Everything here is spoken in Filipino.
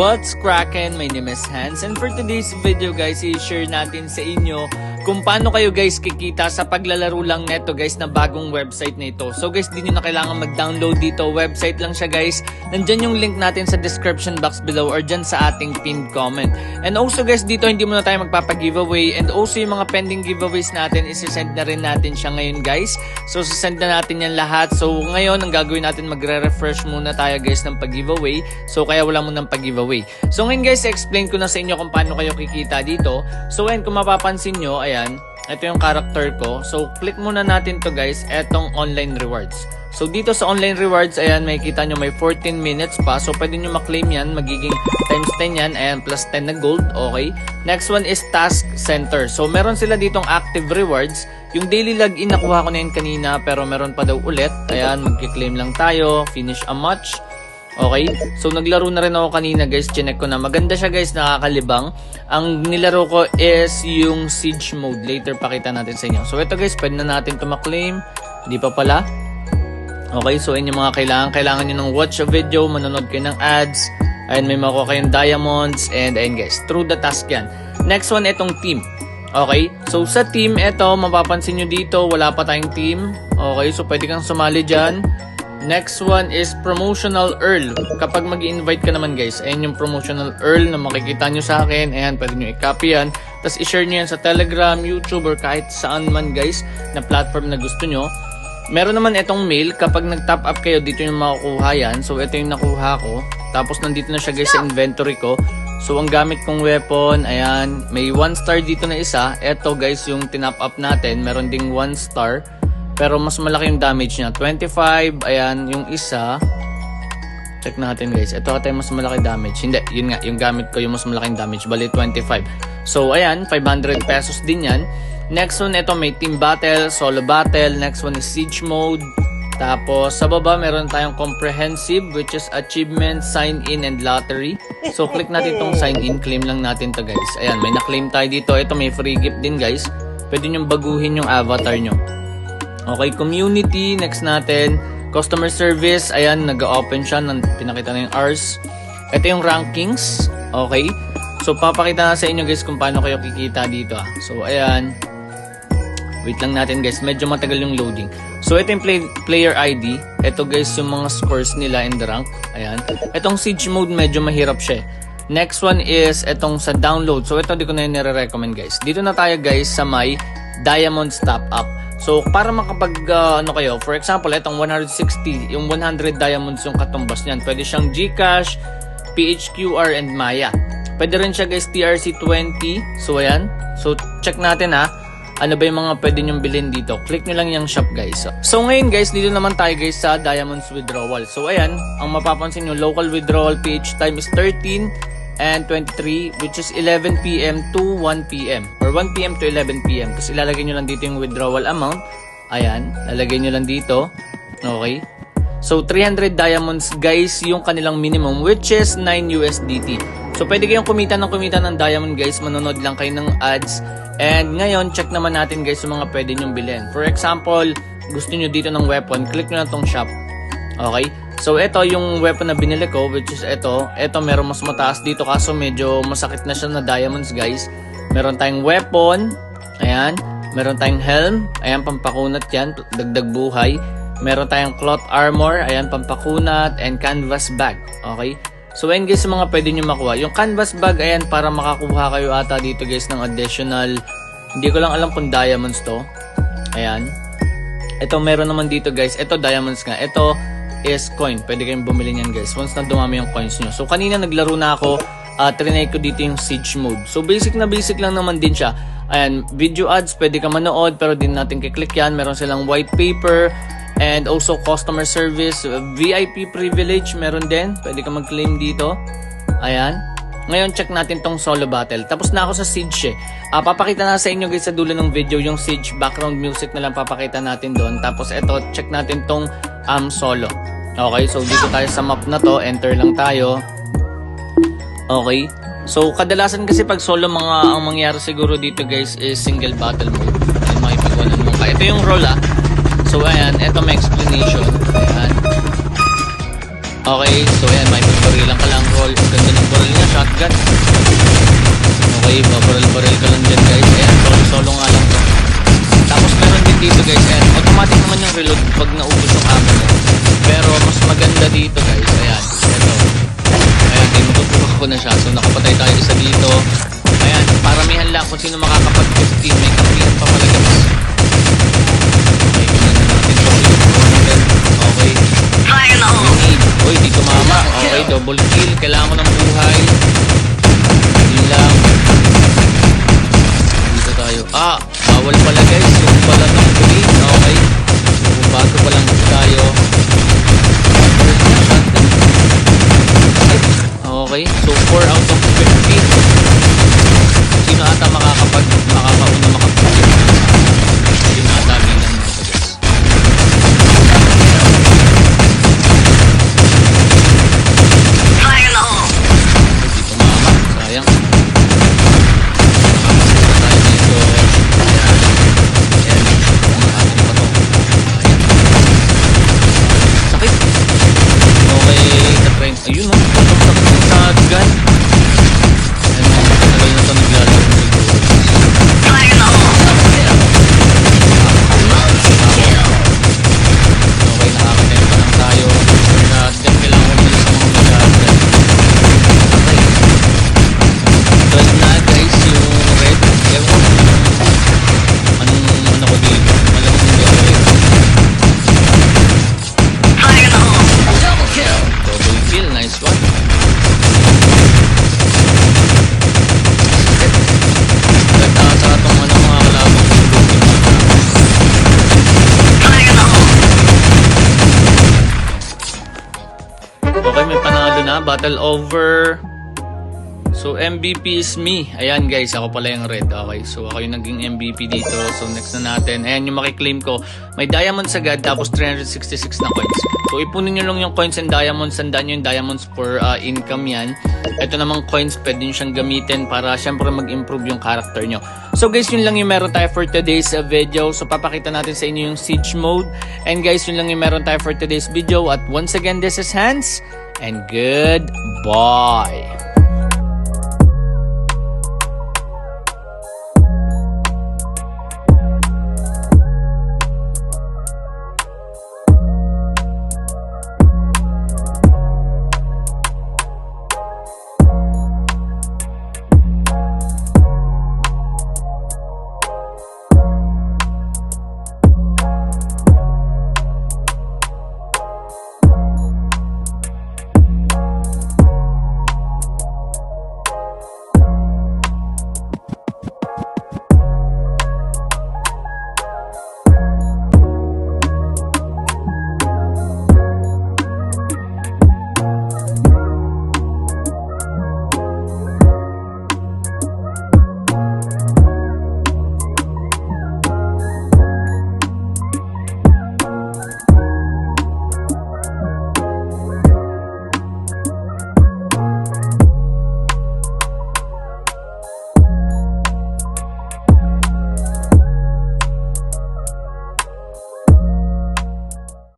What's crackin'? My name is Hans, and for today's video guys, i-share natin sa inyo kung paano kayo guys kikita sa paglalaro lang neto guys na bagong website na ito. So guys, di nyo na kailangan mag-download dito, website lang siya guys. Nandyan yung link natin sa description box below or dyan sa ating pinned comment. And also guys, dito hindi muna tayo magpapag-giveaway, and also yung mga pending giveaways natin, isi-send na rin natin siya ngayon guys. So sisend na natin yan lahat. So ngayon, ang gagawin natin, magre-refresh muna tayo guys ng pag-giveaway. So kaya wala munang pag-giveaway. So ngayon guys, explain ko na sa inyo kung paano kayo kikita dito. So ngayon, kung mapapansin nyo, ayan, ito yung character ko. So click muna natin to guys, etong online rewards. So dito sa online rewards, ayan, makikita nyo may 14 minutes pa. So pwede nyo maklaim yan, magiging times 10 yan, ayan, plus 10 na gold, okay. Next one is task center. So meron sila ditong active rewards. Yung daily login, nakuha ko na yun kanina, pero meron pa daw ulit. Ayan, magkiklaim lang tayo, finish a match. Okay, so naglaro na rin ako kanina guys, chinek ko na. Maganda siya guys, nakakalibang. Ang nilaro ko is yung siege mode. Later pakita natin sa inyo. So ito guys, pwede na natin ito maklaim. Hindi pa pala. Okay, so yun yung mga kailangan nyo ng watch a video, manonood kayo ng ads. Ayun, may makuha kayong diamonds. And ayun guys, through the task yan. Next one, itong team. Okay, so sa team, ito, mapapansin nyo dito, wala pa tayong team. Okay, so pwede kang sumali dyan. Next one is promotional Earl. Kapag mag-invite ka naman guys, ayan yung promotional Earl na makikita nyo sa akin. Ayan, pwede nyo i-copy yan. Tapos i-share nyo yan sa Telegram, YouTube, or kahit saan man guys na platform na gusto nyo. Meron naman itong mail. Kapag nag-top up kayo, dito yung makukuha yan. So ito yung nakuha ko. Tapos nandito na siya guys sa inventory ko. So ang gamit kong weapon, ayan, may 1 star dito na isa. Ito guys yung tinop up natin. Meron ding 1 star. Pero mas malaki yung damage niya. 25. Ayan, yung isa. Check natin guys. Ito ata yung mas malaki damage. Hindi, yun nga. Yung gamit ko yung mas malaking damage. Bali, 25. So, ayan. 500 pesos din yan. Next one, ito may team battle, solo battle. Next one is siege mode. Tapos, sa baba, meron tayong comprehensive, which is achievement, sign in, and lottery. So, click natin itong sign in. Claim lang natin to guys. Ayan, may na-claim tayo dito. Ito, may free gift din guys. Pwede nyo baguhin yung avatar nyo. Okay, community, next natin, customer service, ayan, nag-open siya, pinakita na yung hours. Ito yung rankings, okay. So, papakita na sa inyo guys kung paano kayo kikita dito. So, ayan, wait lang natin guys, medyo matagal yung loading. So, ito yung player ID, ito guys yung mga scores nila in the rank, ayan. Itong siege mode, medyo mahirap siya. Next one is itong sa download. So, ito di ko na yung nire-recommend guys. Dito na tayo guys sa may diamonds top up. So, para makapag, ano kayo, for example, itong 160, yung 100 diamonds yung katumbas niyan. Pwede siyang GCash, PHQR, and Maya. Pwede rin siya guys, TRC20. So, ayan. So, check natin ha. Ano ba yung mga pwede nyong bilhin dito? Click nyo lang yung shop guys. So, ngayon guys, dito naman tayo guys sa diamonds withdrawal. So, ayan. Ang mapapansin nyo, local withdrawal PH time is 13 and 23, which is 11 PM to 1 PM or 1 PM to 11 PM. Tapos ilalagay nyo lang dito yung withdrawal amount. Ayan, lalagay nyo lang dito. Okay. So 300 diamonds guys yung kanilang minimum, which is 9 USDT. So pwede kayong kumita ng diamond guys. Manonood lang kayo ng ads. And ngayon, check naman natin guys yung mga pwede nyong bilhin. For example, gusto nyo dito ng weapon, click nyo lang tong shop. Okay. So, ito yung weapon na binili ko, which is ito. Ito, meron mas mataas dito kaso medyo masakit na siya na diamonds, guys. Meron tayong weapon. Ayan. Meron tayong helm. Ayan, pampakunat yan. Dagdag buhay. Meron tayong cloth armor. Ayan, pampakunat. And canvas bag. Okay? So, ayan guys, mga pwede nyo makuha. Yung canvas bag, ayan, para makakuha kayo ata dito, guys, ng additional. Hindi ko lang alam kung diamonds to. Ayan. Ito, meron naman dito, guys. Ito, diamonds nga. Ito is coin. Pwede kayong bumili niyan guys once na dumami yung coins nyo. So kanina naglaro na ako, trinay ko dito yung siege mode. So basic lang naman din siya. Ayan, video ads, pwede ka manood pero din natin kiklik yan. Meron silang white paper and also customer service, VIP privilege meron din. Pwede ka mag-claim dito. Ayan. Ngayon check natin tong solo battle. Tapos na ako sa siege papakita na sa inyo guys sa dulo ng video yung siege background music na lang papakita natin doon. Tapos eto, check natin tong solo. Okay, so dito tayo sa map na to, enter lang tayo. Okay. So kadalasan kasi pag solo ang mangyari siguro dito guys is single battle mode. Ayan, makipagwanan mo ka. Ito yung role So ayan, ito may explanation. Ayan. Okay, so ayan, may tutorial lang ka lang. roll. Ang ganda ng barrel niya, shotgun. Okay, babaril-baril ka lang dyan guys. Ayan, solo nga lang to. Tapos meron din dito guys, ayan, automatic naman yung reload pag naubos yung ammo mo. Pero mas maganda dito guys, ayan, ito. Ayan, tinututukan ko na siya. So nakapatay tayo isa dito. Ayan, paramihan lang kung sino makakapag-15. May kampihan pa pala guys. Okay, ganyan na natin to. Okay. Uy, dito mama. Okay, double kill. Kailangan ko ng buhay. Yun lang. Dito tayo. Bawal pala guys. Yung pala ng green. Okay. So, bago pa lang tayo. Okay. So, 4 out of 15. Sino ata makakauna makapag-kill? Hindi na ata bilang ito guys. Dito mama. Sayang. Ayun o, sakit ng shotgun. Ayan o, matagal na ito naglalaro. Okay, nakakatent pa lang tayo. Shotgun, kailangan ko muna sa mga shotgun. Okay. 12 na guys, yung red. Ewan ko ano ko dito. Malamang hindi ako red. Double kill, nice one. Sa itong mga kalabang okay, may panalo na. Battle over. So, MVP is me. Ayan guys, ako pala yung red. Okay, so ako yung naging MVP dito. So, next na natin. Ayan yung makiklaim ko. May diamonds agad, tapos 366 na coins. So, ipunin nyo lang yung coins and diamonds. Sandaan nyo yung diamonds for income yan. Ito namang coins, pwede nyo siyang gamitin para syempre mag-improve yung character nyo. So guys, yun lang yung meron tayo for today's video. So, papakita natin sa inyo yung siege mode. And guys, yun lang yung meron tayo for today's video. At once again, this is Hans. And goodbye.